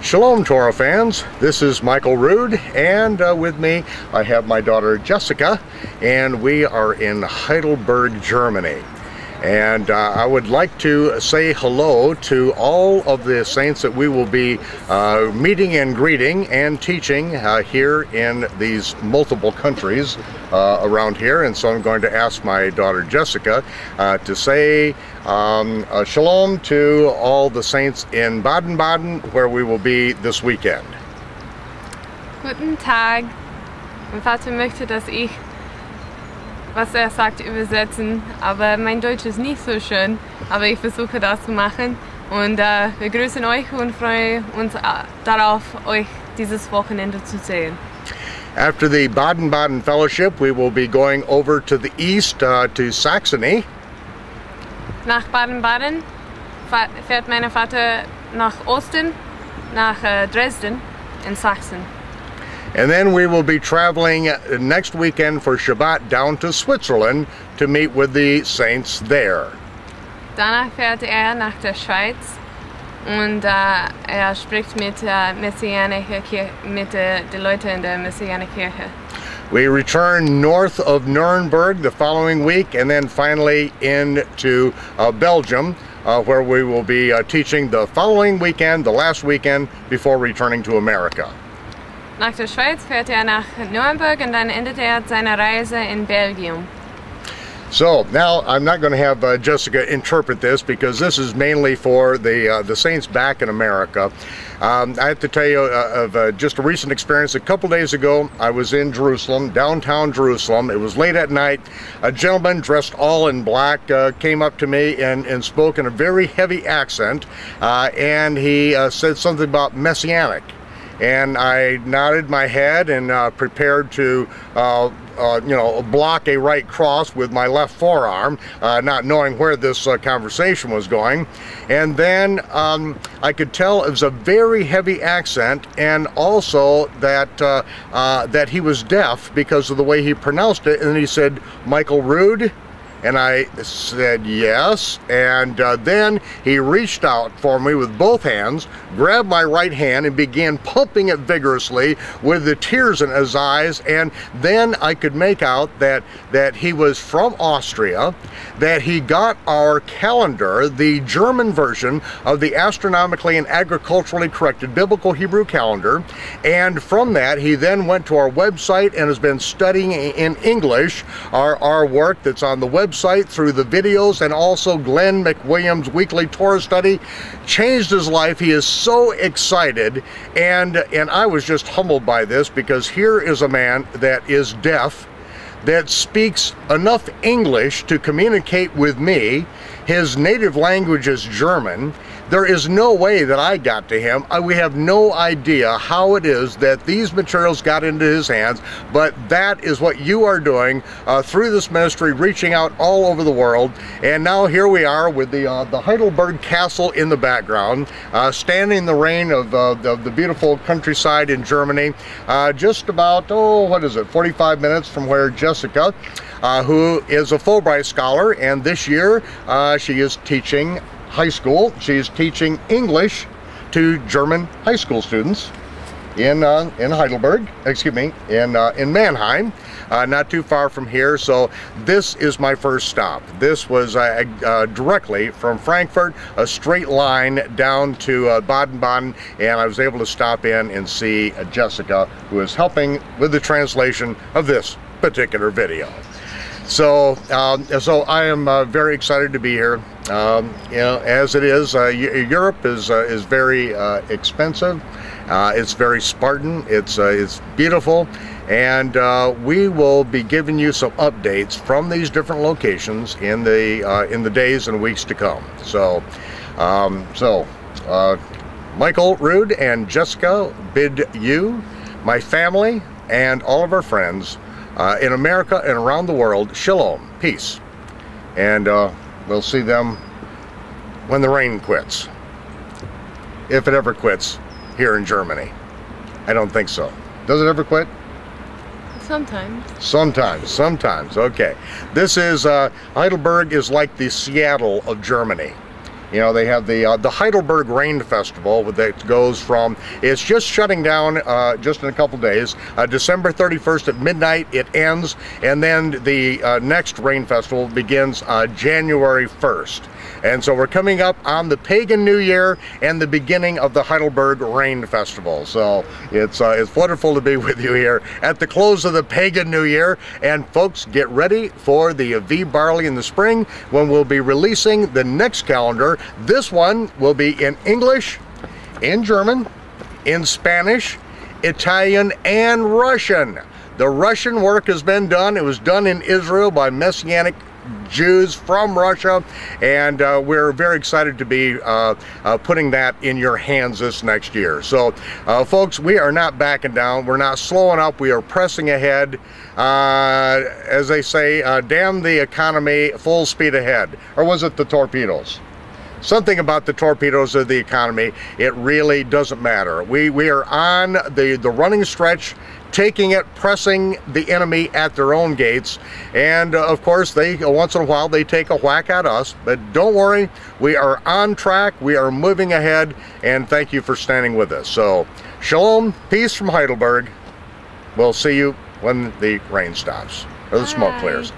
Shalom Torah fans, this is Michael Rood, and with me I have my daughter Jessica, and we are in Heidelberg, Germany. And I would like to say hello to all of the saints that we will be meeting and greeting and teaching here in these multiple countries around here. And so I'm going to ask my daughter Jessica to say shalom to all the saints in Baden-Baden, where we will be this weekend. Guten Tag. Mein Vater möchte, dass ich, was sagt, übersetzen, aber mein Deutsch ist nicht so schön, aber ich versuche das zu machen. Und wir grüßen euch und freuen uns darauf, euch dieses Wochenende zu sehen. After the Baden-Baden Fellowship, we will be going over to the east to Saxony. Nach Baden-Baden fährt mein Vater nach Osten, nach Dresden in Sachsen. And then we will be traveling next weekend for Shabbat down to Switzerland to meet with the saints there. Danach fährt nach der Schweiz und spricht mit messianischer Kirche, mit den Leuten in der messianischen Kirche. We return north of Nuremberg the following week, and then finally into Belgium, where we will be teaching the following weekend, the last weekend, before returning to America. Nach der Schweiz fährt nach Nuremberg und dann endet seine Reise in Belgium. So now I'm not going to have Jessica interpret this, because this is mainly for the saints back in America. I have to tell you of just a recent experience. A couple days ago, I was in Jerusalem, downtown Jerusalem. It was late at night. A gentleman dressed all in black came up to me and spoke in a very heavy accent, and he said something about messianic. And I nodded my head and prepared to block a right cross with my left forearm, not knowing where this conversation was going. And then I could tell it was a very heavy accent, and also that that he was deaf because of the way he pronounced it. And then he said, "Michael Rood?" And I said yes, and then he reached out for me with both hands, grabbed my right hand, and began pumping it vigorously with the tears in his eyes. And then I could make out that he was from Austria, that he got our calendar, the German version of the astronomically and agriculturally corrected biblical Hebrew calendar, and from that he then went to our website and has been studying in English our work that's on the website through the videos, and also Glenn McWilliams' weekly Torah study. Changed his life. He is so excited, and I was just humbled by this, because here is a man that is deaf, that speaks enough English to communicate with me. His native language is German. There is no way that I got to him. We have no idea how it is that these materials got into his hands, but that is what you are doing through this ministry, reaching out all over the world. And now here we are with the Heidelberg Castle in the background, standing in the rain of the beautiful countryside in Germany, just about, 45 minutes from where Jessica, who is a Fulbright scholar, and this year she is teaching high school. She's teaching English to German high school students in Heidelberg, excuse me, in Mannheim, not too far from here. So this is my first stop. This was directly from Frankfurt, a straight line down to Baden-Baden, and I was able to stop in and see Jessica, who is helping with the translation of this particular video. So I am very excited to be here. As it is, Europe is very expensive. It's very Spartan. It's beautiful, and we will be giving you some updates from these different locations in the days and weeks to come. So, Michael Rood and Jessica bid you, my family, and all of our friends in America and around the world, shalom, peace. And we'll see them when the rain quits. If it ever quits here in Germany. I don't think so. Does it ever quit? Sometimes. Sometimes, okay. This is, Heidelberg is like the Seattle of Germany. You know, they have the Heidelberg Rain Festival that goes from, it's just shutting down just in a couple days. December 31st at midnight it ends, and then the next Rain Festival begins January 1st. And so we're coming up on the Pagan New Year and the beginning of the Heidelberg Rain Festival. So it's wonderful to be with you here at the close of the Pagan New Year. And folks, get ready for the V Barley in the spring, when we'll be releasing the next calendar. This one will be in English, in German, in Spanish, Italian, and Russian. The Russian work has been done. It was done in Israel by Messianic Jews from Russia, and we're very excited to be putting that in your hands this next year. So folks, we are not backing down, we're not slowing up, we are pressing ahead. As they say, damn the economy, full speed ahead. Or was it the torpedoes? Something about the torpedoes of the economy. It really doesn't matter. We are on the running stretch, taking it, pressing the enemy at their own gates, and of course they once in a while they take a whack at us, but don't worry, we are on track, we are moving ahead, and thank you for standing with us. So shalom, peace from Heidelberg. We'll see you when the rain stops or the smoke clears.